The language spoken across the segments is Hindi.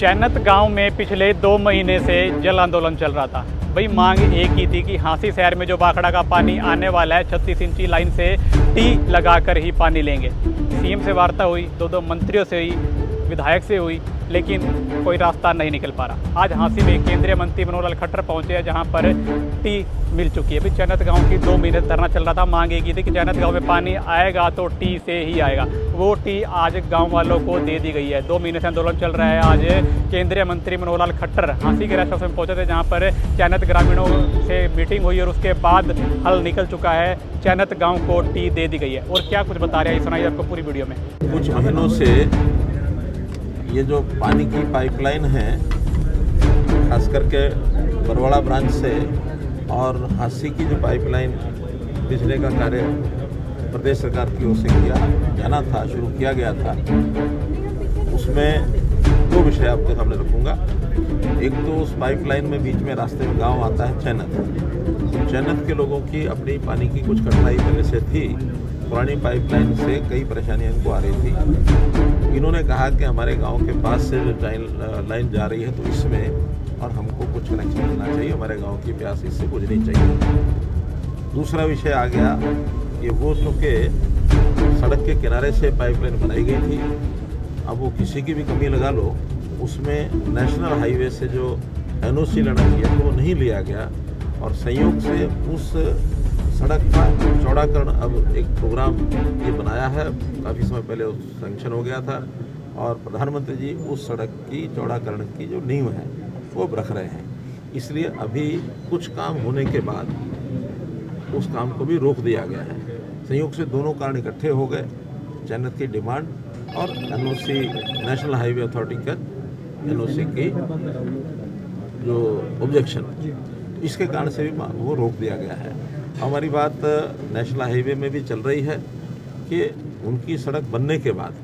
चैनत गांव में पिछले 2 महीने से जल आंदोलन चल रहा था। भाई मांग एक ही थी कि हांसी शहर में जो बाखड़ा का पानी आने वाला है 36 इंची लाइन से टी लगाकर ही पानी लेंगे। सीएम से वार्ता हुई, दो मंत्रियों से हुई, विधायक से हुई, लेकिन कोई रास्ता नहीं निकल पा रहा। आज हांसी में केंद्रीय मंत्री मनोहर लाल खट्टर पहुंचे हैं, जहां पर टी मिल चुकी है। भाई चैनत गांव की 2 महीने धरना चल रहा था। मांग एक ही थी कि चैनत गांव में पानी आएगा तो टी से ही आएगा। वो टी आज गांव वालों को दे दी गई है। 2 महीने से आंदोलन चल रहा है। आज केंद्रीय मंत्री मनोहर लाल खट्टर हांसी के रेस्ट हाउस में पहुंचे थे, जहाँ पर चैनत ग्रामीणों से मीटिंग हुई और उसके बाद हल निकल चुका है। चैनत गाँव को टी दे दी गई है। और क्या कुछ बता रहे हैं, सुनाइए आपको पूरी वीडियो में। कुछ महीनों से ये जो पानी की पाइपलाइन है, खास करके बरवाड़ा ब्रांच से और हांसी की जो पाइपलाइन बिजली का कार्य प्रदेश सरकार की ओर से किया जाना था, शुरू किया गया था, उसमें 2 विषय आपके सामने रखूँगा। एक तो उस पाइपलाइन में बीच में रास्ते में गांव आता है चैनत। तो चैनत के लोगों की अपनी पानी की कुछ कठिनाई पहले से थी। पुरानी पाइपलाइन से कई परेशानियां इनको आ रही थी। इन्होंने कहा कि हमारे गांव के पास से जो लाइन जा रही है तो इसमें और हमको कुछ कनेक्शन मिलना चाहिए, हमारे गांव की प्यास इससे बुझनी चाहिए। दूसरा विषय आ गया कि वो चूँकि सड़क के किनारे से पाइपलाइन बनाई गई थी, अब वो किसी की भी कमी लगा लो, उसमें नेशनल हाईवे से जो एनओसी लेना चाहिए तो वो नहीं लिया गया। और संयोग से उस सड़क का चौड़ाकरण, अब एक प्रोग्राम ये बनाया है, काफ़ी समय पहले सैंक्शन हो गया था, और प्रधानमंत्री जी उस सड़क की चौड़ाकरण की जो नींव है वो रख रहे हैं। इसलिए अभी कुछ काम होने के बाद उस काम को भी रोक दिया गया है। संयोग से दोनों कारण इकट्ठे हो गए, चैनत की डिमांड और एनओसी, नेशनल हाईवे अथॉरिटी का एनओसी की जो ऑब्जेक्शन, इसके कारण से भी वो रोक दिया गया है। हमारी बात नेशनल हाईवे में भी चल रही है कि उनकी सड़क बनने के बाद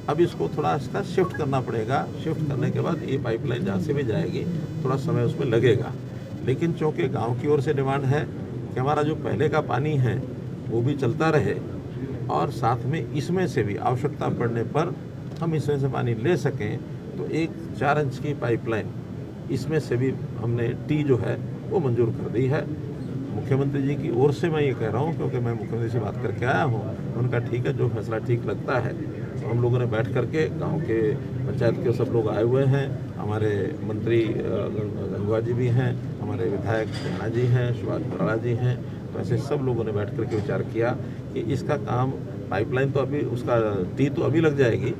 अब इसको थोड़ा इसका शिफ्ट करना पड़ेगा। शिफ्ट करने के बाद ये पाइपलाइन जहाँ से भी जाएगी थोड़ा समय उसमें लगेगा, लेकिन चूँकि गांव की ओर से डिमांड है कि हमारा जो पहले का पानी है वो भी चलता रहे और साथ में इसमें से भी आवश्यकता पड़ने पर हम इसमें से पानी ले सकें, तो एक 4 इंच की पाइपलाइन इसमें से भी हमने टी जो है वो मंजूर कर दी है। मुख्यमंत्री जी की ओर से मैं ये कह रहा हूँ, क्योंकि मैं मुख्यमंत्री से बात करके आया हूँ, उनका ठीक है, जो फैसला ठीक लगता है। तो हम लोगों ने बैठ करके, गांव के पंचायत के सब लोग आए हुए हैं, हमारे मंत्री गंगवा जी भी हैं, हमारे विधायक सेना जी हैं, सुभाष बराड़ा जी हैं, तो ऐसे सब लोगों ने बैठ करके विचार किया कि इसका काम, पाइपलाइन तो अभी, उसका टी तो अभी लग जाएगी,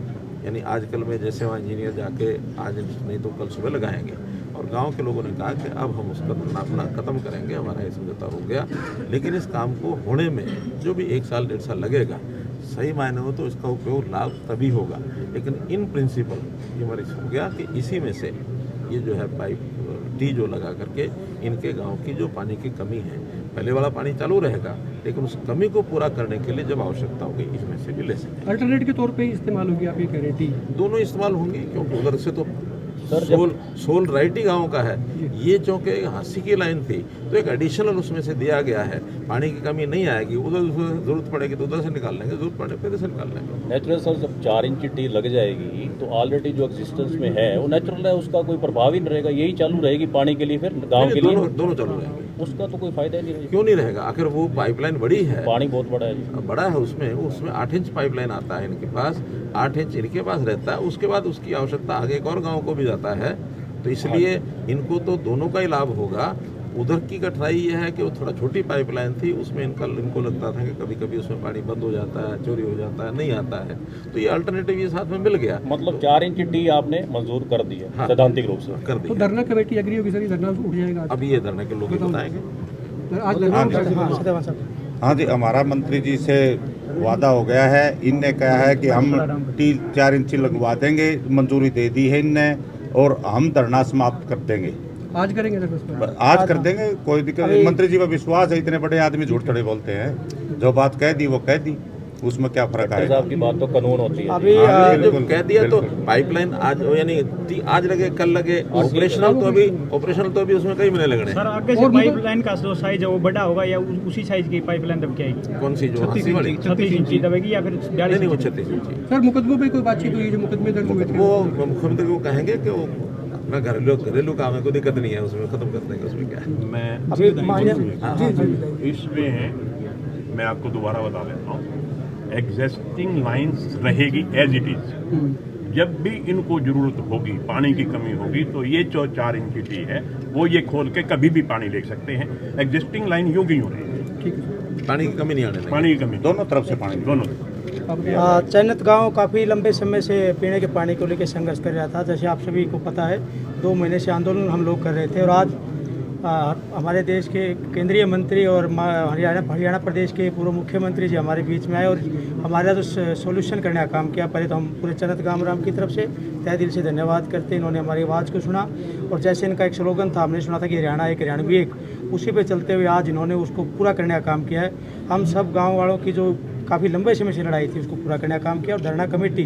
यानी आजकल में जैसे वहाँ इंजीनियर जाके आज नहीं तो कल सुबह लगाएंगे। और गांव के लोगों ने कहा कि अब हम उसका धरना अपना ख़त्म करेंगे, हमारा ये समझौता हो गया। लेकिन इस काम को होने में जो भी 1 साल 1.5 साल लगेगा, सही मायने हो तो इसका उपयोग लाभ तभी होगा। लेकिन इन प्रिंसिपल ये हमारी हो गया कि इसी में से ये जो है पाइप टी जो लगा करके इनके गांव की जो पानी की कमी है, पहले वाला पानी चालू रहेगा, लेकिन उस कमी को पूरा करने के लिए जब आवश्यकता होगी इसमें से भी ले सकते। अल्टरनेट के तौर पे इस्तेमाल होगी, आप ये कह रहे हैं? टी दोनों इस्तेमाल होंगे, क्योंकि उधर से तो सोल राइट ही गाँव का है, ये चूँकि हांसी की लाइन थी तो एक एडिशनल उसमें से दिया गया है। पानी की कमी नहीं आएगी, उधर जरूरत पड़ेगी तो उधर से निकाल लेंगे, जरूरत पड़ने पर इधर से निकाल लेंगे। नेचुरल सर, जब 4 इंच की टी लग जाएगी तो ऑलरेडी जो एग्जिस्टेंस में है वो नेचुरल है, उसका कोई प्रभाव ही नहीं रहेगा, यही चालू रहेगी पानी के लिए, फिर गाँव के लिए दोनों चालू रहेंगे। उसका तो कोई फायदा नहीं रहेगा। क्यों नहीं रहेगा? आखिर वो पाइपलाइन बड़ी है, पानी बहुत बड़ा है, बड़ा है, उसमें 8 इंच पाइपलाइन आता है इनके पास, 8 इंच इनके पास रहता है, उसके बाद उसकी आवश्यकता आगे एक और गाँव को भी जाता है, तो इसलिए इनको तो दोनों का ही लाभ होगा। उधर की कठिनाई ये है कि वो थोड़ा छोटी पाइपलाइन थी, उसमें इनको लगता था कि कभी कभी उसमें पानी बंद हो जाता है, चोरी हो जाता है, नहीं आता है, तो ये अल्टरनेटिव ये साथ में मिल गया। मतलब 4 इंच की टी आपने मंजूर कर दी है? हाँ, सैद्धांतिक रूप से कर दी। तो धरना कमेटी एग्री होगी सर, ये धरना उठ जाएगा? अभी ये धरने के लोग ही बताएंगे। हाँ जी, हमारा मंत्री जी से वादा हो गया है। इनने कहा है कि हम टी 4 इंची लगवा देंगे, मंजूरी दे दी है इनने, और हम धरना समाप्त कर देंगे। आज करेंगे सर? आज कर देंगे, कोई दिक्कत नहीं। मंत्री जी पर विश्वास है, इतने बड़े आदमी झूठ थोड़े बोलते हैं, जो बात कह दी वो कह दी। उसमें क्या फर्क खट्टर आएगा? साहब की बात तो कानून होती है अभी हाँ, जो बिल्कुल, कह दिया तो बिल्कुल। पाइपलाइन आज यानी आज लगे कल लगे, ऑपरेशनल तो अभी उसमें कई महीने लगने हैं। सर आगे से पाइपलाइन का जो साइज है वो बड़ा होगा या उसी साइज की पाइपलाइन दब के आएगी? कौन सी जो हाथी वाली? 36 इंची दबेगी या फिर नहीं 42 नहीं, वो इंची? 36 इंची। सर मुकदमों पे कोई बातचीत हुई जो मुकदमे दर्ज हुए थे? वो मुख्यमंत्री को कहेंगे कि वो अपना घरेलू काम है, कोई दिक्कत नहीं है उसमें, खत्म कर देंगे, उसमें क्या है। मैं अभी मान्य इसमें मैं आपको दोबारा बता देता हूँ, एग्जिस्टिंग लाइंस रहेगी एज इट इज। जब भी इनको जरूरत होगी, पानी की कमी होगी, तो ये जो 4 इंची टी है वो ये खोल के कभी भी पानी ले सकते हैं। एग्जिस्टिंग लाइन यूं की यूं रहेगी, पानी की कमी नहीं आने देंगे। पानी की कमी दोनों तरफ से पानी। दोनों। चैनत गांव काफ़ी लंबे समय से पीने के पानी को लेकर संघर्ष कर रहा था। जैसे आप सभी को पता है 2 महीने से आंदोलन हम लोग कर रहे थे और आज हमारे देश के केंद्रीय मंत्री और हरियाणा प्रदेश के पूर्व मुख्यमंत्री जी हमारे बीच में आए और हमारा जो सॉल्यूशन करने का काम किया। पहले तो हम पूरे चैनत गामराम की तरफ से तहे दिल से धन्यवाद करते हैं, इन्होंने हमारी आवाज़ को सुना और जैसे इनका एक स्लोगन था, हमने सुना था कि हरियाणा एक हरियाणवी एक, उसी पे चलते हुए आज इन्होंने उसको पूरा करने का काम किया है। हम सब गाँव वालों की जो काफ़ी लंबे समय से लड़ाई थी उसको पूरा करने का काम किया और धरना कमेटी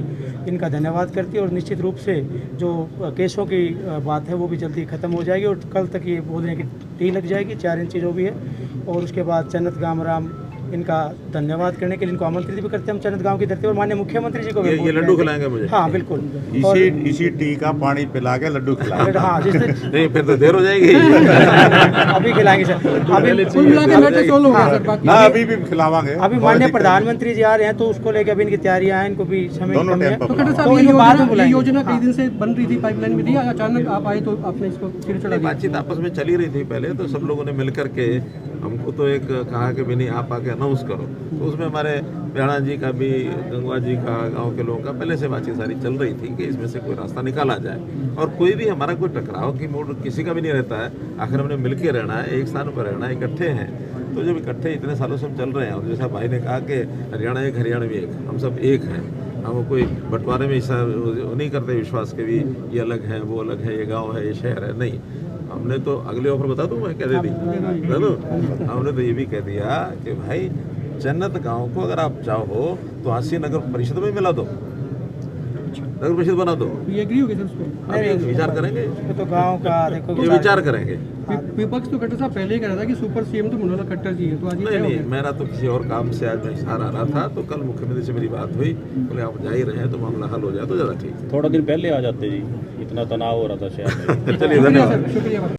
इनका धन्यवाद करती है और निश्चित रूप से जो केसों की बात है वो भी जल्दी ख़त्म हो जाएगी और कल तक ये बोल रहे हैं कि टी लग जाएगी 4 इंची जो भी है। और उसके बाद चैनत गामराम इनका धन्यवाद करने के लिए इनको आमंत्रित भी करते हैं हम चैनत गांव की धरती और माननीय मुख्यमंत्री जी को भी ये लड्डू खिलाएंगे मुझे? हाँ बिल्कुल। इसी टी का पानी पिला के लड्डू खिलाएंगे। हाँ जिस नहीं, फिर तो देर हो जाएगी। अभी खिलाएंगे सर। अभी कुल मिला के मैटर सोल्व हो गया सर, बाकी ना अभी भी खिलावांगे। अभी माननीय प्रधानमंत्री जी आ रहे हैं तो उसको लेकर अभी इनकी तैयारियां हैं, इनको भी समय की दोनों कमी है। टाइम पर तो खट्टर तो साहब इनको बाद में ये बुलाएंगे। योजना कई दिन से बन रही थी पाइपलाइन में, दिया अचानक आप आए तो आपने इसको सिर चढ़ा नहीं, दिया। बातचीत आपस में चली रही थी पहले, तो सब लोगों ने मिलकर के हमको तो एक कहा कि भी नहीं, आप आके अनाउंस करो। तो उसमें हमारे प्याणा जी का भी, गंगवा जी का, गांव के लोगों का पहले से बातचीत सारी चल रही थी कि इसमें से कोई रास्ता निकाला जाए और कोई भी हमारा कोई टकराव की मूड किसी का भी नहीं रहता है। आखिर हमने मिलकर रहना है, एक स्थान पर रहना है, इकट्ठे हैं। तो जब इकट्ठे इतने सालों से हम चल रहे हैं और जैसा भाई ने कहा कि हरियाणा एक हरियाणवी एक, हम सब एक हैं। हम कोई बंटवारे में ऐसा नहीं करते विश्वास के भी ये अलग है वो अलग है, ये गाँव है ये शहर है, नहीं। हमने तो अगले ऑफर बता दूं मैं क्या दे दी, हमने तो ये भी कह दिया कि भाई जन्नत गांव को अगर आप चाहो तो हांसी नगर परिषद में मिला दो, नगर परिषद बना दो। ये एग्री हो गए सर उस पर? अभी विचार करेंगे, ये तो गाँव का देखो ये विचार करेंगे। विपक्ष तो खट्टर साहब पहले ही कह रहा था कि सुपर सीएम तो मनोहर खट्टर जी है, तो आज ये नहीं तय हो नहीं, गया। मेरा तो किसी और काम से आज मैं शहर आ रहा था, तो कल मुख्यमंत्री से मेरी बात हुई, बोले आप जा ही रहे हैं तो मामला हल हो जाए तो ज़्यादा ठीक है। थोड़ा दिन पहले आ जाते जी, इतना तनाव हो रहा था शहर में। चलिए, धन्यवाद। शुक्रिया।